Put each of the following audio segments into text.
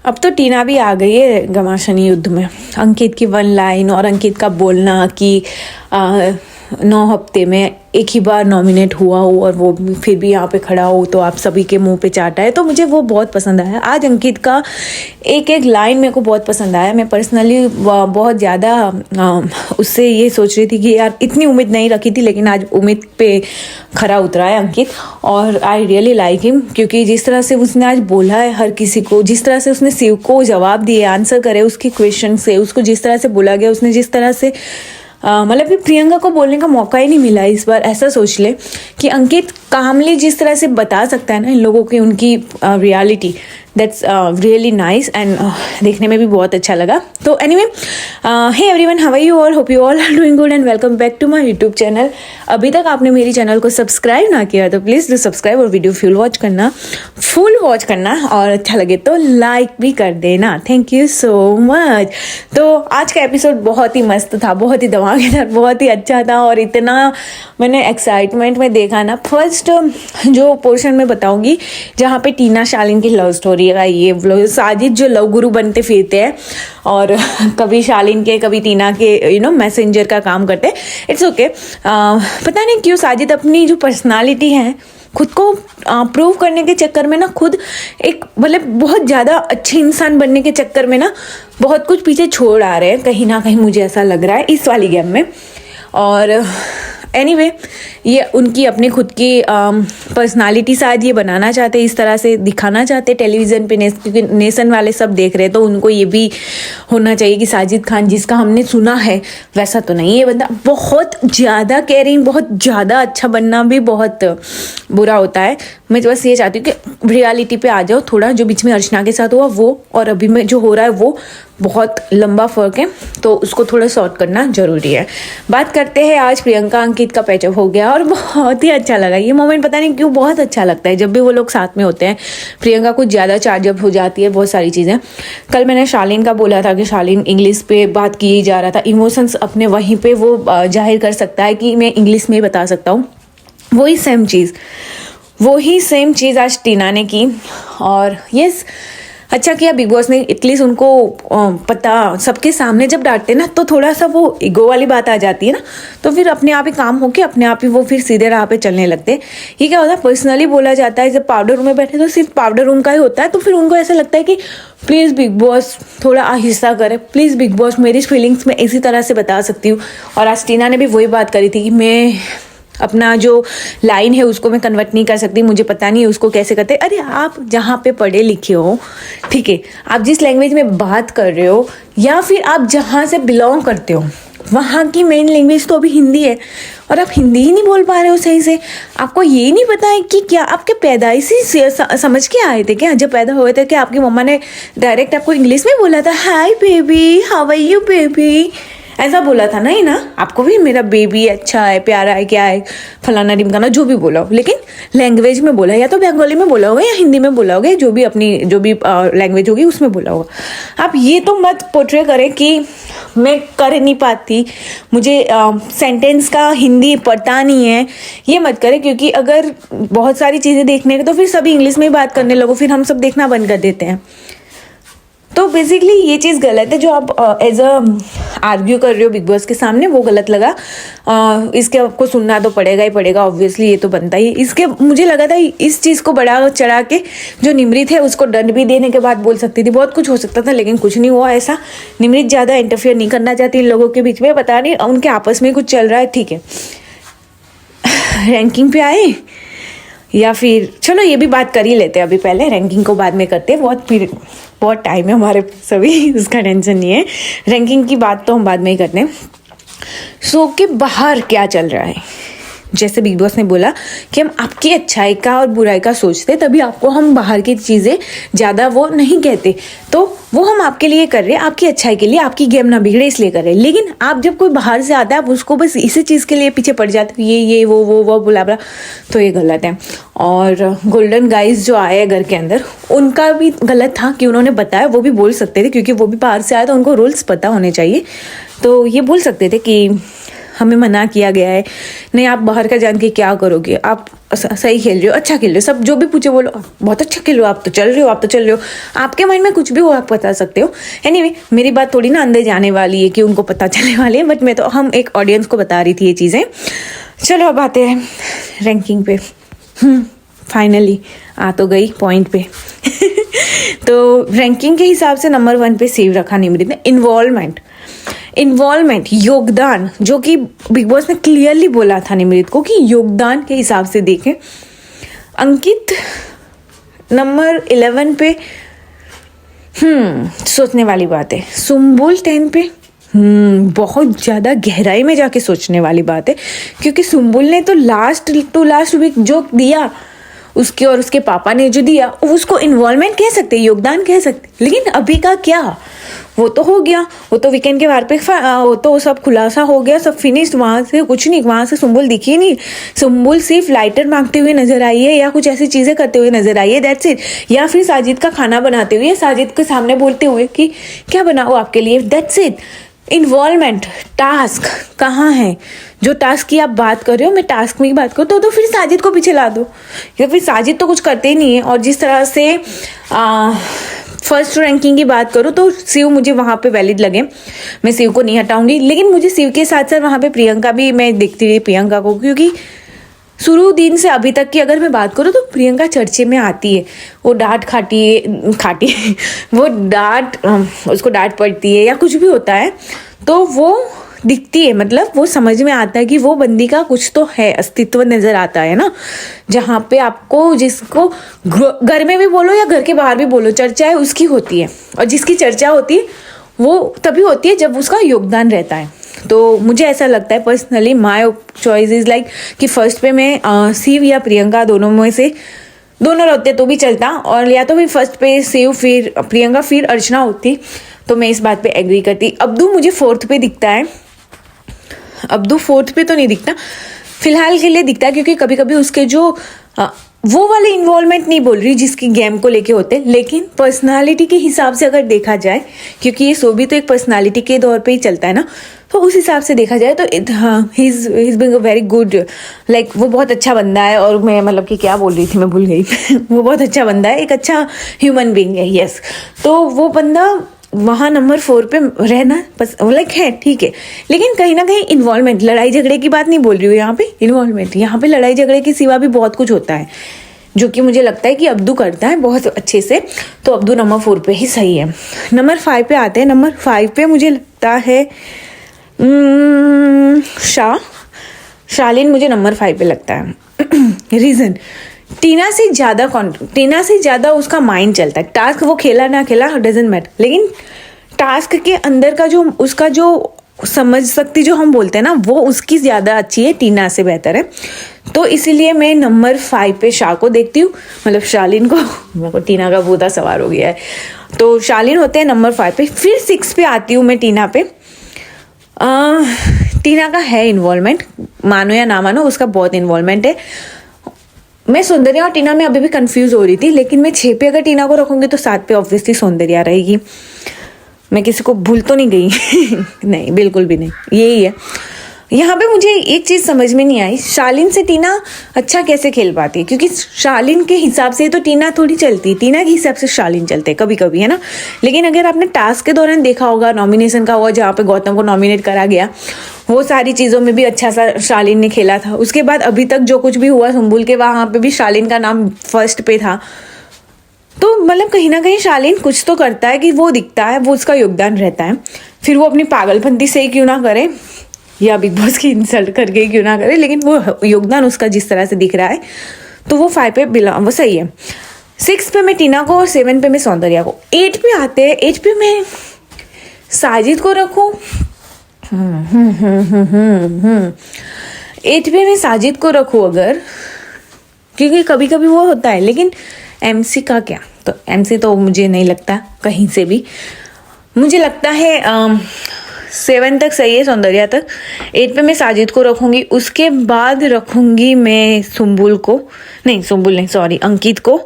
अब तो टीना भी आ गई है घमासानी युद्ध में। अंकित की वन लाइन और अंकित का बोलना कि 9 हफ्ते में एक ही बार नॉमिनेट हुआ हो और वो फिर भी यहाँ पे खड़ा हो तो आप सभी के मुंह पे चाटा है, तो मुझे वो बहुत पसंद आया। आज अंकित का एक एक लाइन मेरे को बहुत पसंद आया। मैं पर्सनली बहुत ज़्यादा उससे ये सोच रही थी कि यार इतनी उम्मीद नहीं रखी थी, लेकिन आज उम्मीद पे खरा उतरा है अंकित और आई रियली लाइक हिम, क्योंकि जिस तरह से उसने आज बोला है हर किसी को, जिस तरह से उसने शिव को जवाब दिए, आंसर करे उसके क्वेश्चन से, उसको जिस तरह से बोला गया, उसने जिस तरह से मतलब कि प्रियंका को बोलने का मौका ही नहीं मिला इस बार। ऐसा सोच ले कि अंकित कामली जिस तरह से बता सकता है ना इन लोगों की उनकी reality, that's really nice and देखने में भी बहुत अच्छा लगा। तो anyway, hey everyone, how are you all, hope you all are doing good and welcome back to my YouTube channel. अभी तक आपने मेरी चैनल को सब्सक्राइब ना किया तो प्लीज़ डू सब्सक्राइब और वीडियो फुल वॉच करना और अच्छा लगे तो लाइक भी कर देना। Thank you so much. तो आज का एपिसोड बहुत ही मस्त था, बहुत ही धमाकेदार, बहुत ही अच्छा था और इतना मैंने एक्साइटमेंट में देखा ना। फर्स्ट जो पोर्शन में बताऊंगी जहाँ पे टीना शालीन की लव स्टोरी का, ये साजिद जो लव गुरु बनते फिरते हैं और कभी शालीन के कभी टीना के मैसेंजर का काम करते हैं। It's okay. पता नहीं क्यों साजिद अपनी जो पर्सनालिटी है खुद को प्रूव करने के चक्कर में ना, खुद एक मतलब बहुत ज़्यादा अच्छे इंसान बनने के चक्कर में ना बहुत कुछ पीछे छोड़ आ रहे हैं कहीं ना कहीं, मुझे ऐसा लग रहा है इस वाली गेम में। और एनीवे, ये उनकी अपनी खुद की पर्सनालिटी शायद ये बनाना चाहते, इस तरह से दिखाना चाहते टेलीविज़न पे, क्योंकि नेशन वाले सब देख रहे हैं तो उनको ये भी होना चाहिए कि साजिद खान जिसका हमने सुना है वैसा तो नहीं है बंदा। बहुत ज़्यादा केयरिंग, बहुत ज़्यादा अच्छा बनना भी बहुत बुरा होता है। मैं बस ये चाहती हूँ कि रियलिटी पे आ जाओ थोड़ा। जो बीच में अर्चना के साथ हुआ वो और अभी में जो हो रहा है वो बहुत लंबा फ़र्क है, तो उसको थोड़ा सॉर्ट करना ज़रूरी है। बात करते हैं, आज प्रियंका अंकित का पैचअप हो गया और बहुत ही अच्छा लगा ये मोमेंट। पता नहीं क्यों बहुत अच्छा लगता है जब भी वो लोग साथ में होते हैं। प्रियंका कुछ ज़्यादा चार्जअप हो जाती है बहुत सारी चीज़ें। कल मैंने शालीन का बोला था कि शालीन इंग्लिश पे बात की जा रहा था, इमोशंस अपने वहीं पे वो जाहिर कर सकता है कि मैं इंग्लिश में ही बता सकता हूँ। वही सेम चीज़ आज टीना ने की और यस, अच्छा किया बिग बॉस ने एटलीस्ट उनको पता सबके सामने जब डांटते ना तो थोड़ा सा वो ईगो वाली बात आ जाती है ना, तो फिर अपने आप ही काम होके अपने आप ही वो फिर सीधे राह पे चलने लगते। ये क्या होता है, पर्सनली बोला जाता है जब पाउडर रूम में बैठे तो सिर्फ पाउडर रूम का ही होता है, तो फिर उनको ऐसा लगता है कि प्लीज़ बिग बॉस थोड़ा आहिस्ता करे, प्लीज़ बिग बॉस मेरी फीलिंग्स में इसी तरह से बता सकती हूँ। और आज टीना ने भी वही बात करी थी कि मैं अपना जो लाइन है उसको मैं कन्वर्ट नहीं कर सकती, मुझे पता नहीं है उसको कैसे करते। अरे आप जहाँ पे पढ़े लिखे हो, ठीक है, आप जिस लैंग्वेज में बात कर रहे हो या फिर आप जहाँ से बिलोंग करते हो वहाँ की मेन लैंग्वेज तो अभी हिंदी है और आप हिंदी ही नहीं बोल पा रहे हो सही से। आपको ये नहीं पता है कि क्या आपके पैदाइशी से समझ के आए थे क्या जब पैदा हुए थे कि आपकी मम्मा ने डायरेक्ट आपको इंग्लिश में बोला था, hi baby, how are you baby, ऐसा बोला था नहीं ना? आपको भी मेरा बेबी अच्छा है, प्यारा है, क्या है, फलाना ढिमकाना जो भी बोला हो, लेकिन लैंग्वेज में बोला, या तो बंगाली में बोला होगा या हिंदी में बोला होगा, जो भी लैंग्वेज होगी उसमें बोला होगा। आप ये तो मत पोर्ट्रे करें कि मैं कर नहीं पाती, मुझे सेंटेंस का हिंदी पता नहीं है, ये मत करें, क्योंकि अगर बहुत सारी चीज़ें देखने के तो फिर सभी इंग्लिश में ही बात करने लगो, फिर हम सब देखना बंद कर देते हैं। तो बेसिकली ये चीज़ गलत है जो आप एज अ आर्ग्यू कर रहे हो बिग बॉस के सामने, वो गलत लगा। इसके आपको सुनना तो पड़ेगा ही पड़ेगा, ऑब्वियसली ये तो बनता ही। इसके मुझे लगा था इस चीज़ को बढ़ा चढ़ा के जो निमृत है उसको दंड भी देने के बाद बोल सकती थी, बहुत कुछ हो सकता था, लेकिन कुछ नहीं हुआ ऐसा। निमृत ज़्यादा इंटरफेयर नहीं करना चाहती इन लोगों के बीच में, पता नहीं उनके आपस में कुछ चल रहा है, ठीक है। रैंकिंग पे आए या फिर चलो ये भी बात कर ही लेते हैं, अभी पहले रैंकिंग को बाद में करते हैं, बहुत टाइम है हमारे सभी, उसका टेंशन नहीं है। रैंकिंग की बात तो हम बाद में ही करते हैं। शो के बाहर क्या चल रहा है, जैसे बिग बॉस ने बोला कि हम आपकी अच्छाई का और बुराई का सोचते, तभी आपको हम बाहर की चीज़ें ज़्यादा वो नहीं कहते, तो वो हम आपके लिए कर रहे हैं, आपकी अच्छाई के लिए, आपकी गेम ना बिगड़े इसलिए कर रहे हैं। लेकिन आप जब कोई बाहर से आता है आप उसको बस इसी चीज़ के लिए पीछे पड़ जाते हो, ये वो बुला, तो ये गलत है। और गोल्डन गाइज जो आए घर के अंदर, उनका भी गलत था कि उन्होंने बताया, वो भी बोल सकते थे क्योंकि वो भी बाहर से आया तो उनको रूल्स पता होने चाहिए, तो ये बोल सकते थे कि हमें मना किया गया है, नहीं आप बाहर का जान के क्या करोगे, आप सही खेल रहे हो, अच्छा खेल रहे हो, सब जो भी पूछे बोलो बहुत अच्छा खेल रहे हो, आप तो चल रहे हो, आप तो चल रहे हो। आपके माइंड में कुछ भी हो आप बता सकते हो। एनीवे मेरी बात थोड़ी ना अंदर जाने वाली है कि उनको पता चलने वाली है, बट मैं तो हम एक ऑडियंस को बता रही थी ये चीज़ें। चलो अब आते हैं रैंकिंग पे। फाइनली आ तो गई पॉइंट पे। तो रैंकिंग के हिसाब से नंबर 1 पे सेव रखा निमृत ने। इन्वॉल्वमेंट योगदान, जो कि बिग बॉस ने क्लियरली बोला था निमृत को कि योगदान के हिसाब से देखें। अंकित नंबर 11 पे, सोचने वाली बात है। सुम्बुल 10 पे, बहुत ज़्यादा गहराई में जाके सोचने वाली बात है, क्योंकि सुम्बुल ने तो लास्ट टू लास्ट वीक जो दिया उसके और उसके पापा ने जो दिया उसको इन्वॉल्वमेंट कह सकते, योगदान कह सकते, लेकिन अभी का क्या, वो तो हो गया, वो तो वीकेंड के बार पे वो तो सब खुलासा हो गया, सब फिनिश्ड। वहाँ से कुछ नहीं, वहाँ से सुम्बुल दिखी नहीं। सुम्बुल सिर्फ लाइटर मांगते हुए नजर आई है या कुछ ऐसी चीज़ें करते हुए नजर आई है, दैट्स इट। या फिर साजिद का खाना बनाते हुए, साजिद के सामने बोलते हुए कि क्या बनाओ आपके लिए, दैट्स इट। इन्वॉल्वमेंट, टास्क कहाँ है? जो टास्क की आप बात कर रहे हो, मैं टास्क में ही बात करूँ तो फिर साजिद को पीछे ला दो, या फिर साजिद तो कुछ करते ही नहीं है। और जिस तरह से फर्स्ट रैंकिंग की बात करूँ तो शिव मुझे वहाँ पे वैलिड लगे, मैं शिव को नहीं हटाऊंगी, लेकिन मुझे शिव के साथ साथ वहाँ पे प्रियंका भी, मैं देखती रही प्रियंका को, क्योंकि शुरू दिन से अभी तक की अगर मैं बात करूँ तो प्रियंका चर्चे में आती है। वो डांट खाती है वो उसको डांट पड़ती है या कुछ भी होता है तो वो दिखती है, मतलब वो समझ में आता है कि वो बंदी का कुछ तो है, अस्तित्व नजर आता है ना। जहाँ पे आपको, जिसको घर में भी बोलो या घर के बाहर भी बोलो, चर्चा है उसकी होती है, और जिसकी चर्चा होती है वो तभी होती है जब उसका योगदान रहता है। तो मुझे ऐसा लगता है personally, my choice is like कि फर्स्ट पे मैं शिव या प्रियंका दोनों में से दोनों रहते तो भी चलता, और या तो फिर फर्स्ट पे शिव फिर प्रियंका फिर अर्चना होती, तो मैं इस बात पे एग्री करती। अब्दू मुझे 4th पे दिखता है, अब्दू 4th पे तो नहीं दिखता फिलहाल के लिए दिखता है, क्योंकि कभी कभी उसके जो वो वाले इन्वॉल्वमेंट नहीं बोल रही जिसकी गेम को लेके होते, लेकिन पर्सनालिटी के हिसाब से अगर देखा जाए, क्योंकि ये शो भी तो एक पर्सनालिटी के दौर पे ही चलता है ना, तो उस हिसाब से देखा जाए तो he is being a very good, like वो बहुत अच्छा बंदा है। और मैं मतलब कि क्या बोल रही थी मैं भूल गई वो बहुत अच्छा बंदा है, एक अच्छा ह्यूमन बीइंग है, यस। तो वो बंदा वहाँ नंबर 4 पे रहना लाइक है, ठीक है, लेकिन कहीं ना कहीं इन्वॉल्वमेंट, लड़ाई झगड़े की बात नहीं बोल रही हूँ यहाँ पे, इन्वॉल्वमेंट, यहाँ पे लड़ाई झगड़े के सिवा भी बहुत कुछ होता है जो कि मुझे लगता है कि अब्दू करता है बहुत अच्छे से, तो अब्दू नंबर 4 पे ही सही है। नंबर 5 पे आते हैं। नंबर 5 पे मुझे लगता है शालीन मुझे नंबर 5 पे लगता है। रीज़न, टीना से ज़्यादा उसका माइंड चलता है। टास्क वो खेला ना खेला डजेंट मैटर, लेकिन टास्क के अंदर का जो उसका जो समझ शक्ति जो हम बोलते हैं ना, वो उसकी ज़्यादा अच्छी है, टीना से बेहतर है। तो इसीलिए मैं नंबर 5 पे शाह को देखती हूँ, मतलब शालीन को। मेरे को टीना का भूता सवार हो गया है, तो शालीन होते हैं नंबर 5 पे। फिर 6 पे आती हूँ मैं टीना पे। टीना का है इन्वॉल्वमेंट, मानो या ना मानो, उसका बहुत इन्वॉल्वमेंट है। मैं सौंदर्या और टीना में अभी भी कंफ्यूज हो रही थी, लेकिन मैं 6 पे अगर टीना को रखूंगी तो 7 पे ऑब्वियसली सौंदर्या रहेगी। मैं किसी को भूल तो नहीं गई नहीं, बिल्कुल भी नहीं, यही है। यहाँ पे मुझे एक चीज़ समझ में नहीं आई, शालीन से टीना अच्छा कैसे खेल पाती है, क्योंकि शालीन के हिसाब से तो टीना थोड़ी चलती, टीना के हिसाब से शालीन चलते कभी कभी, है ना। लेकिन अगर आपने टास्क के दौरान देखा होगा, नॉमिनेशन का हुआ जहाँ पे गौतम को नॉमिनेट करा गया, वो सारी चीज़ों में भी अच्छा सा शालीन ने खेला था। उसके बाद अभी तक जो कुछ भी हुआ सुम्बुल के, वहाँ पे भी शालीन का नाम फर्स्ट पे था। तो मतलब कहीं ना कहीं शालीन कुछ तो करता है कि वो दिखता है, वो उसका योगदान रहता है। फिर वो अपनी पागलपंती से ही क्यों ना करे, या बिग बॉस की इंसल्ट करके क्यों ना करे, लेकिन वो योगदान उसका जिस तरह से दिख रहा है, तो वो 5 पे वो सही है। 6 पे मैं टीना को और 7 पे मैं सौंदर्या को। 8 पे आते हैं। 8 पे मैं साजिद को रखूँ। 8 पे मैं साजिद को रखूँ अगर, क्योंकि कभी कभी वो होता है, लेकिन MC का क्या, तो MC तो मुझे नहीं लगता कहीं से भी। मुझे लगता है 7 तक सही है, सौंदर्या तक। 8 पे मैं साजिद को रखूँगी, उसके बाद रखूँगी मैं अंकित को।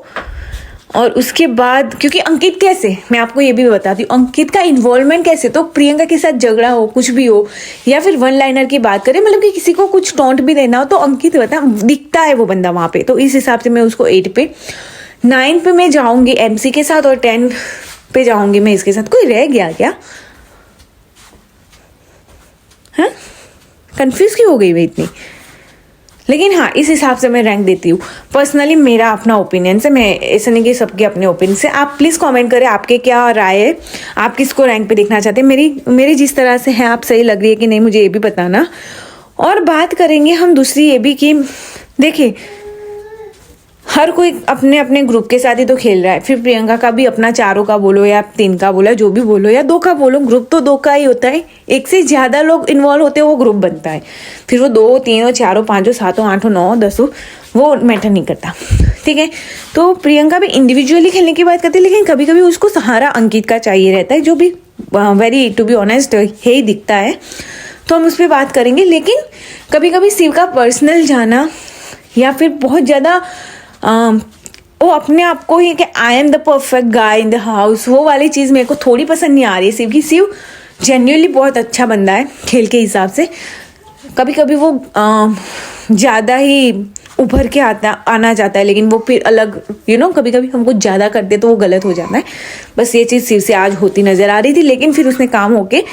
और उसके बाद क्योंकि अंकित कैसे, मैं आपको ये भी बताती हूँ अंकित का इन्वॉल्वमेंट कैसे, तो प्रियंका के साथ झगड़ा हो, कुछ भी हो, या फिर वन लाइनर की बात करें, मतलब कि किसी को कुछ टॉन्ट भी देना हो तो अंकित बता दिखता है वो बंदा वहाँ पे। तो इस हिसाब से मैं उसको 8 पे, 9 पे मैं जाऊँगी MC के साथ और 10 पे जाऊँगी मैं इसके साथ। कोई रह गया क्या? हाँ, कन्फ्यूज क्यों हो गई मैं इतनी? लेकिन हाँ, इस हिसाब से मैं रैंक देती हूँ। पर्सनली मेरा अपना ओपिनियन से, मैं ऐसा नहीं कि सबके अपने ओपिनियन से। आप प्लीज़ कमेंट करें आपके क्या राय है, आप किसको रैंक पे देखना चाहते हैं। मेरी जिस तरह से है आप सही लग रही है कि नहीं मुझे ये भी बताना। और बात करेंगे हम दूसरी ये भी कि देखिए हर कोई अपने अपने ग्रुप के साथ ही तो खेल रहा है। फिर प्रियंका का भी अपना 4 का बोलो या 3 का बोलो, जो भी बोलो, या 2 का बोलो, ग्रुप तो 2 का ही होता है। एक से ज़्यादा लोग इन्वॉल्व होते हैं वो ग्रुप बनता है। फिर वो 2, 3, 4, 5, 7, 8, 9, 10 वो मैटर नहीं करता, ठीक है। तो प्रियंका भी इंडिविजुअली खेलने की बात करती है, लेकिन कभी कभी उसको सहारा अंकित का चाहिए रहता है, जो भी वेरी टू बी ऑनेस्ट ही दिखता है। तो हम उस पर बात करेंगे। लेकिन कभी कभी शिव का पर्सनल जाना या फिर बहुत ज़्यादा वो अपने आप को ही कि I am the perfect guy in the house, वो वाली चीज़ मेरे को थोड़ी पसंद नहीं आ रही है शिव की। शिव जेन्युइनली बहुत अच्छा बंदा है खेल के हिसाब से। कभी कभी वो ज़्यादा ही उभर के आना चाहता है, लेकिन वो फिर अलग कभी कभी हमको ज़्यादा कर दे तो वो गलत हो जाता है। बस ये चीज़ शिव से आज होती नज़र आ रही थी, लेकिन फिर उसने काम होके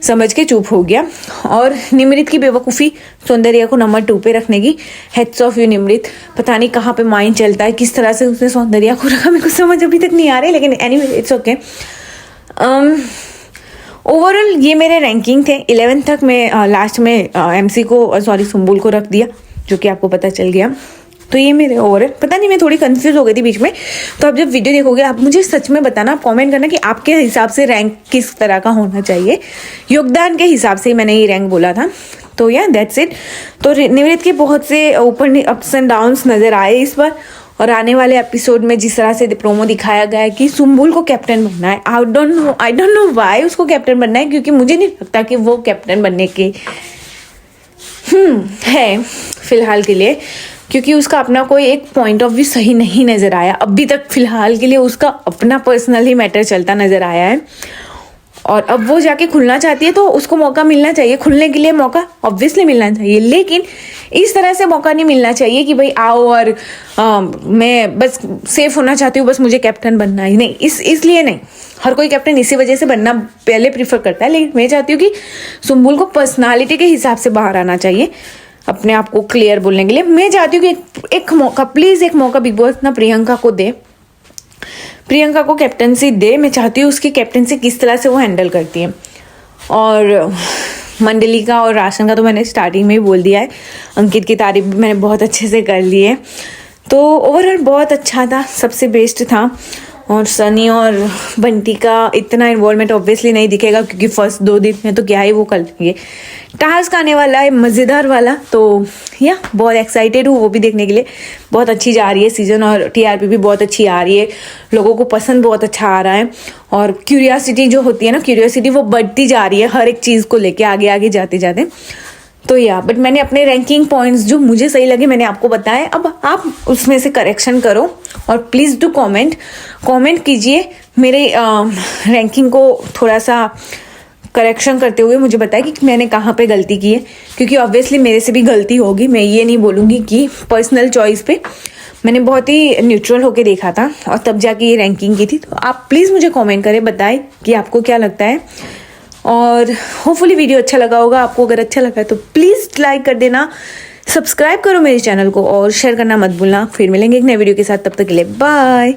समझ के चुप हो गया। और निमृत की बेवकूफ़ी सौंदर्या को नंबर 2 पे रखने की, हेड्स ऑफ यू निमृत। पता नहीं कहाँ पे माइंड चलता है, किस तरह से उसने सौंदर्या को रखा, मेरे को समझ अभी तक नहीं आ रही, लेकिन एनीवे इट्स ओके। ओवरऑल ये मेरे रैंकिंग थे। 11 तक मैं लास्ट में MC को सुम्बुल को रख दिया, जो कि आपको पता चल गया। तो ये मेरे ओवरऑल, पता नहीं मैं थोड़ी कंफ्यूज हो गई थी बीच में। तो आप जब वीडियो देखोगे आप मुझे सच में बताना, कमेंट करना कि आपके हिसाब से रैंक किस तरह का होना चाहिए। योगदान के हिसाब से मैंने ये रैंक बोला था। तो या दैट्स इट। तो निमृत के बहुत से ऊपर अप्स एंड डाउन्स नज़र आए इस बार। और आने वाले एपिसोड में जिस तरह से प्रोमो दिखाया गया है कि सुम्बुल को कैप्टन बनना है, आई डोंट नो व्हाई उसको कैप्टन बनना है, क्योंकि मुझे नहीं लगता कि वो कैप्टन बनने के है फिलहाल के लिए, क्योंकि उसका अपना कोई एक पॉइंट ऑफ व्यू सही नहीं नज़र आया अभी तक। फिलहाल के लिए उसका अपना पर्सनल ही मैटर चलता नज़र आया है। और अब वो जाके खुलना चाहती है तो उसको मौका मिलना चाहिए, खुलने के लिए मौका ऑब्वियसली मिलना चाहिए। लेकिन इस तरह से मौका नहीं मिलना चाहिए कि भाई आओ और मैं बस सेफ होना चाहती हूँ, बस मुझे कैप्टन बनना ही नहीं, इसलिए नहीं। हर कोई कैप्टन इसी वजह से बनना पहले प्रीफर करता है, लेकिन मैं चाहती हूँ कि सुम्बुल को पर्सनालिटी के हिसाब से बाहर आना चाहिए, अपने आप को क्लियर बोलने के लिए। मैं चाहती हूँ कि एक मौका, प्लीज़ एक मौका बिग बॉस ना प्रियंका को दे, प्रियंका को कैप्टनसी दे। मैं चाहती हूँ उसकी कैप्टनसी किस तरह से वो हैंडल करती है। और मंडली का और राशन का तो मैंने स्टार्टिंग में ही बोल दिया है। अंकित की तारीफ भी मैंने बहुत अच्छे से कर ली है। तो ओवरऑल बहुत अच्छा था, सबसे बेस्ट था। और सनी और बंटी का इतना इन्वॉल्वमेंट ऑब्वियसली नहीं दिखेगा, क्योंकि फर्स्ट 2 दिन में तो क्या ही वो कर लेंगे। टास्क आने वाला है मज़ेदार वाला, तो या बहुत एक्साइटेड हूँ वो भी देखने के लिए। बहुत अच्छी जा रही है सीज़न और TRP भी बहुत अच्छी आ रही है, लोगों को पसंद बहुत अच्छा आ रहा है। और क्यूरियोसिटी जो होती है ना, क्यूरियोसिटी वो बढ़ती जा रही है हर एक चीज़ को लेके आगे आगे जाते जाते। तो या बट मैंने अपने रैंकिंग पॉइंट्स जो मुझे सही लगे मैंने आपको बताए। अब आप उसमें से करेक्शन करो और प्लीज़ डू कमेंट कीजिए मेरे रैंकिंग को थोड़ा सा करेक्शन करते हुए मुझे बताएं कि मैंने कहाँ पे गलती की है, क्योंकि ऑब्वियसली मेरे से भी गलती होगी। मैं ये नहीं बोलूँगी कि पर्सनल चॉइस पे, मैंने बहुत ही न्यूट्रल होके देखा था और तब जाके ये रैंकिंग की थी। तो आप प्लीज़ मुझे कमेंट करें, बताएं कि आपको क्या लगता है। और होपफुली वीडियो अच्छा लगा होगा आपको। अगर अच्छा लगा है तो प्लीज़ लाइक कर देना, सब्सक्राइब करो मेरे चैनल को और शेयर करना मत भूलना। फिर मिलेंगे एक नए वीडियो के साथ, तब तक के लिए बाय।